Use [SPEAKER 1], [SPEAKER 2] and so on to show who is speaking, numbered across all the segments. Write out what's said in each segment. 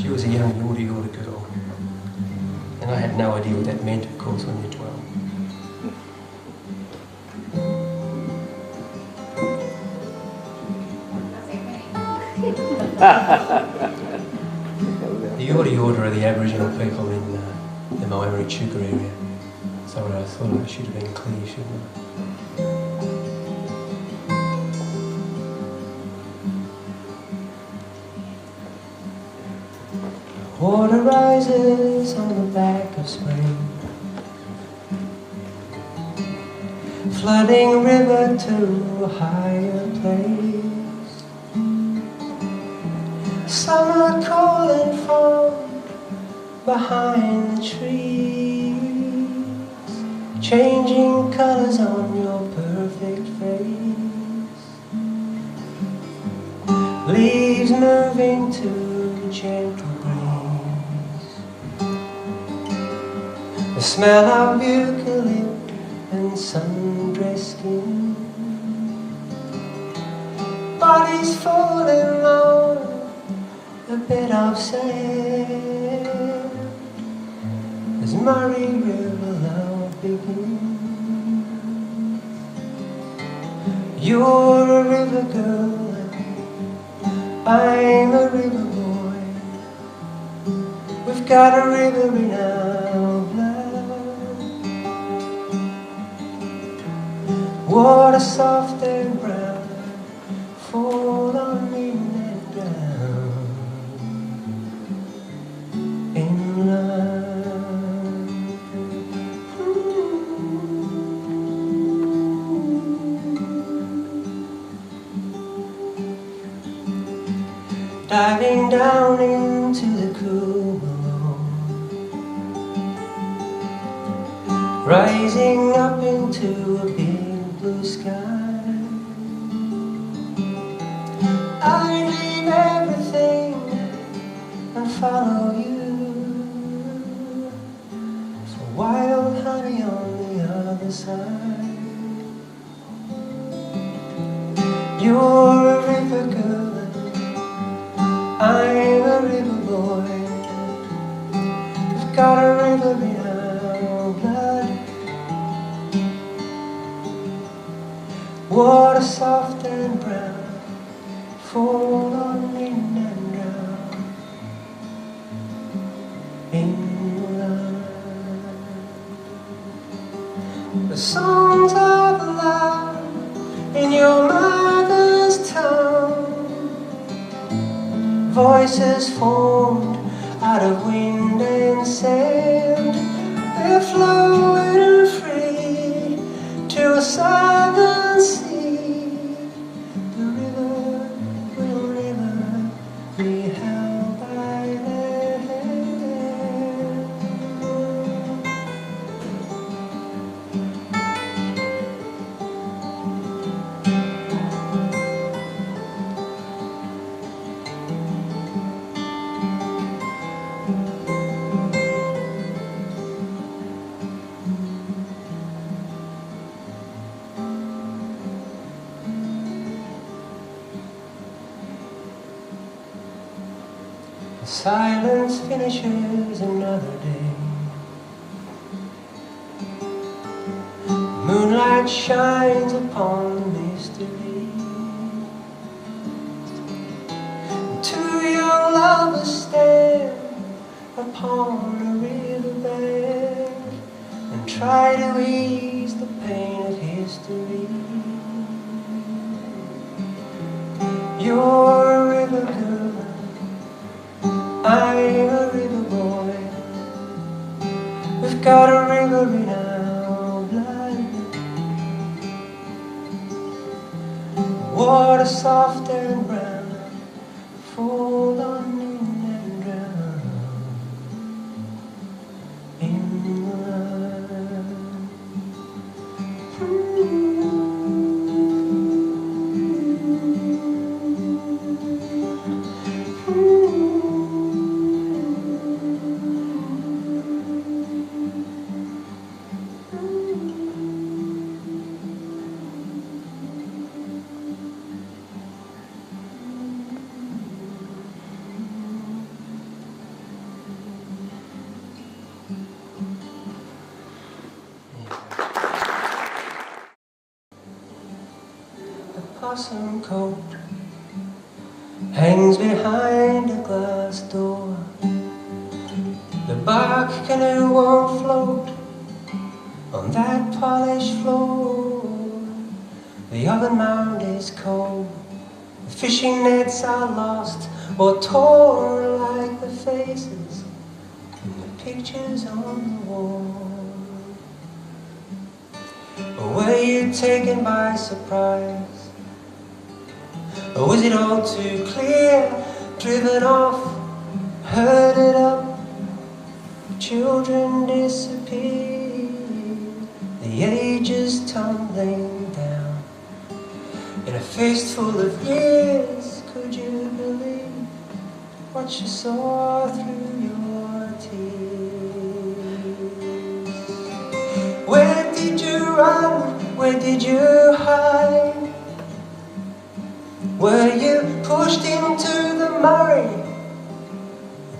[SPEAKER 1] She was a young Yorta girl, and I had no idea what that meant, of course, when you're 12. The Yorta are the Aboriginal people in the Maiwari Chuka area. So I thought I should have been clear, shouldn't I? Water rises on the back of spring, flooding a river to a higher place. Summer calling from behind the trees, changing colors on your perfect face. Leaves moving to a gentle breeze, the smell of eucalypt and sun-dressed skin. Bodies falling on a bed of sand as Murray River love begins. You're a river girl, I'm a river boy. We've got a river in our blood. Water soft and brown, fall on me and drown in love. Diving down into the cool below, rising up into a big blue sky. I leave everything and follow you, for wild honey on the other side. You're a river girl, I'm a river boy. We've got a river in our blood. Water soft and brown, fall on wind and drown in love. The songs of love in your mother's tongue, voices formed out of wind and sand. They're flowing free to a southern sea. The river will never be held by their hand. Silence finishes another day. Moonlight shines upon the mystery. Two young lovers stand upon a riverbank and try to ease the pain of history. You're a river girl, I'm a river boy. We've got a river in our blood. Water soft and brown, fall on wind and drown in love. possum coat hangs behind a glass door. The bark canoe won't float on that polished floor. The oven mound is cold. The fishing nets are lost or torn like the faces in the pictures on the wall. Or were you taken by surprise? Or was it all too clear? Driven off, herded up, children disappear, the ages tumbling down. In a fistful of years, could you believe what you saw through your tears? Where did you run? Where did you hide? Were you pushed into the Murray,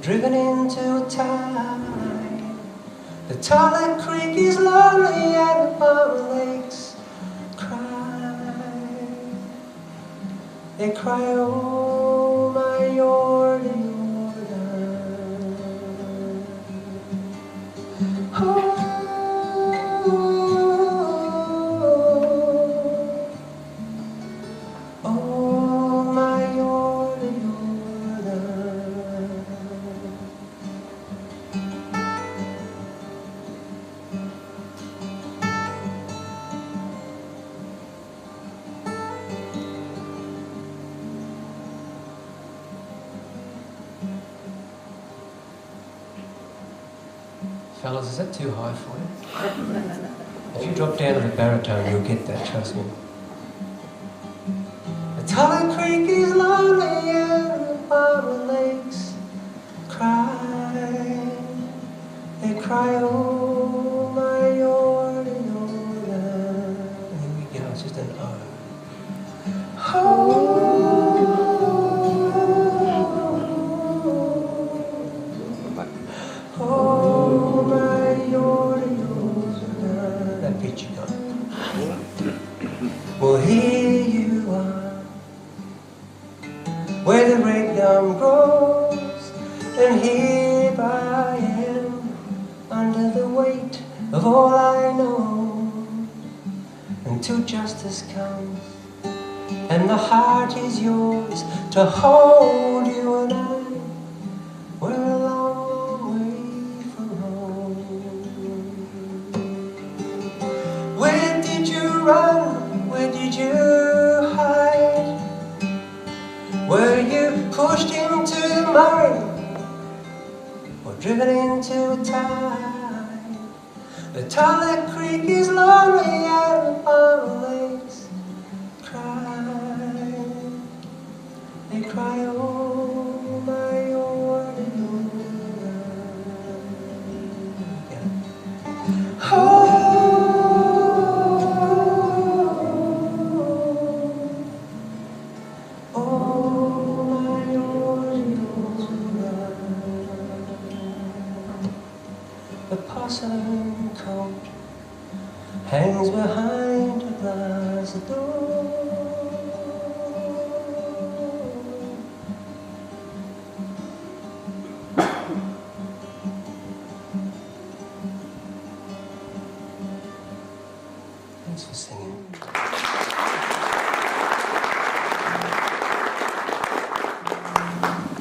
[SPEAKER 1] driven into a tide? The Celtic Creek is lonely and the Palmer Lakes cry. They cry, oh my Jordan, oh. Fellas, is that too high for you? If you drop down to the baritone, you'll get that, trust me. The Celtic Creek is lonely and the Palmer Lakes cry. They cry, oh my Jordan. Here we go, it's just an O. Oh. Well, here you are, where the red gum grows, and here I am, under the weight of all I know, until justice comes, and the heart is yours to hold. You and I, we're a long way from home. Where did you run? Where did you hide? Were you pushed into the Murray or driven into a tide? The Celtic Creek is lonely and the Palmer Lakes cry. They cry, oh my Jordan. Yeah. Oh. The possum coat hangs behind a glass door. Thanks for singing.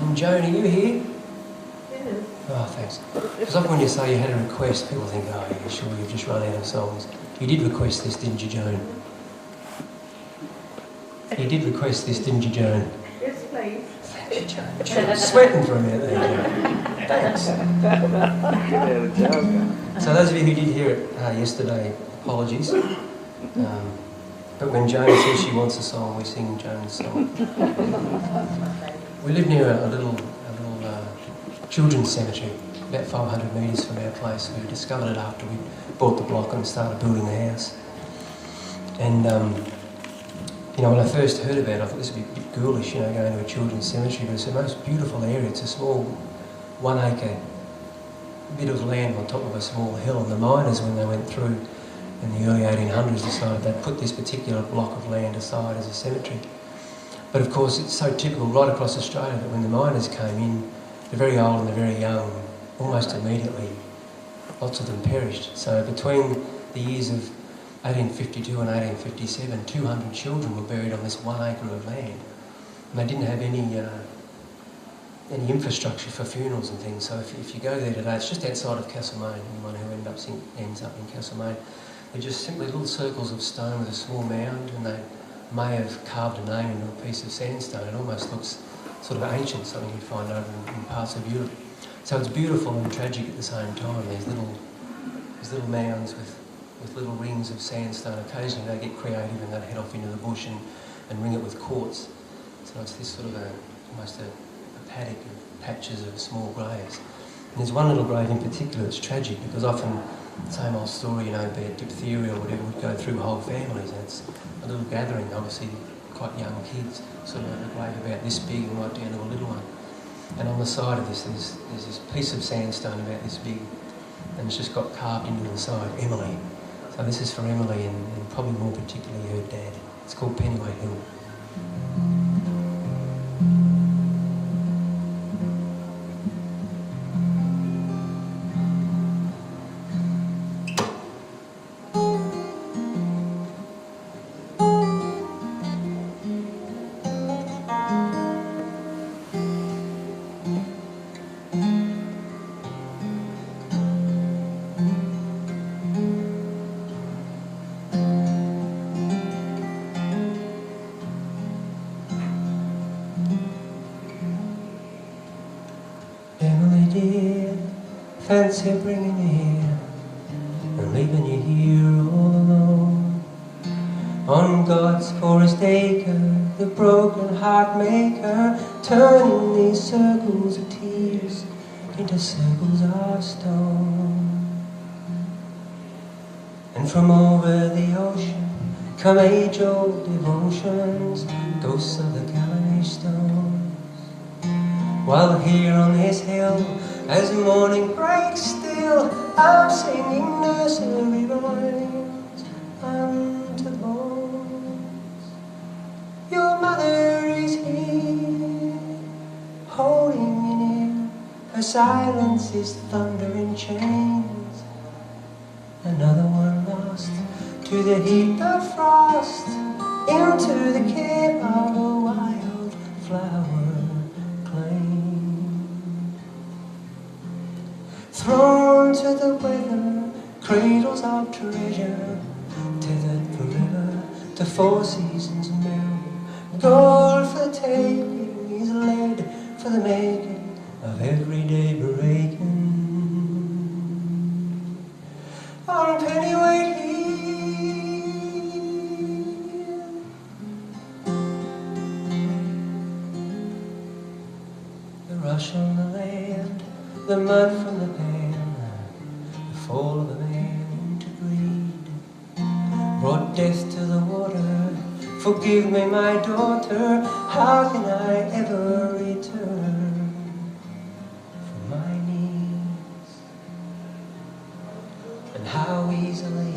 [SPEAKER 1] And Joan, are you here? Oh, thanks. Because often when you say you had a request, people think, oh, yeah, sure, you've just run out of songs. You did request this, didn't you, Joan? You did request this, didn't you, Joan?
[SPEAKER 2] Yes, please.
[SPEAKER 1] Thank you, Joan. Joan, sweating for a minute there, Joan. Thanks. So those of you who did hear it yesterday, apologies. But when Joan says she wants a song, we sing Joan's song. We live near a little children's cemetery, about 500 metres from our place. We discovered it after we bought the block and started building the house. And, you know, when I first heard about it, I thought this would be a bit ghoulish, you know, going to a children's cemetery, but it's the most beautiful area. It's a small 1 acre bit of land on top of a small hill, and the miners, when they went through in the early 1800s decided they'd put this particular block of land aside as a cemetery. But of course it's so typical right across Australia that when the miners came in, the very old and the very young, almost immediately, lots of them perished. So between the years of 1852 and 1857, 200 children were buried on this 1 acre of land. And they didn't have any infrastructure for funerals and things. So if you go there today, it's just outside of Castlemaine. Anyone who ends up in Castlemaine, they're just simply little circles of stone with a small mound, and they may have carved a name into a piece of sandstone. It almost looks sort of ancient, something you'd find over in parts of Europe. So it's beautiful and tragic at the same time. These little mounds with little rings of sandstone. Occasionally they get creative and they head off into the bush and ring it with quartz. So it's this sort of almost a paddock of patches of small graves. And there's one little grave in particular that's tragic because often, same old story, be it diphtheria or whatever, would go through whole families, and it's a little gathering, obviously quite young kids, sort of a grave about this big and right down to a little one. And on the side of this, there's this piece of sandstone about this big, and it's just got carved into the side, Emily. So this is for Emily and probably more particularly her dad. It's called Pennyweight Hill. Fancy bringing you here and leaving you here all alone on God's forest acre, the broken heart maker, turning these circles of tears into circles of stone. And from over the ocean come age-old devotions, ghosts of the gallery stones, while here on this hill, as morning breaks still, I'm singing nursery rhymes unto the bones. Your mother is here, holding you near. Her silence is thunder in chains. Another one lost to the heat of frost, into the care of a wild flower. Thrown to the weather, cradles of treasure, tethered forever to four seasons new. Gold for the taking is lead for the making of everyday breaking. On Pennyweight Hill, the rush on the land, the mud from the pan, the fall of the man into greed, brought death to the water. Forgive me, my daughter, how can I ever return from my knees? And how easily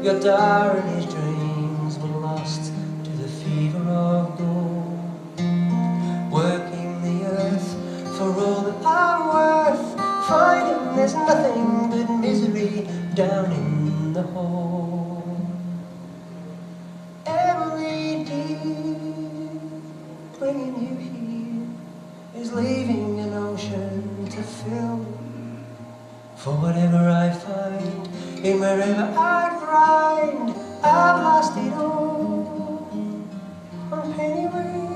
[SPEAKER 1] your darling dreams were lost to the fever of gold, working the earth for all that I'm worth, finding there's nothing but misery down in the hole. Emily dear, bringing you here is leaving an ocean to fill. For whatever I find, in wherever I grind, I've lost it all on Pennyweight.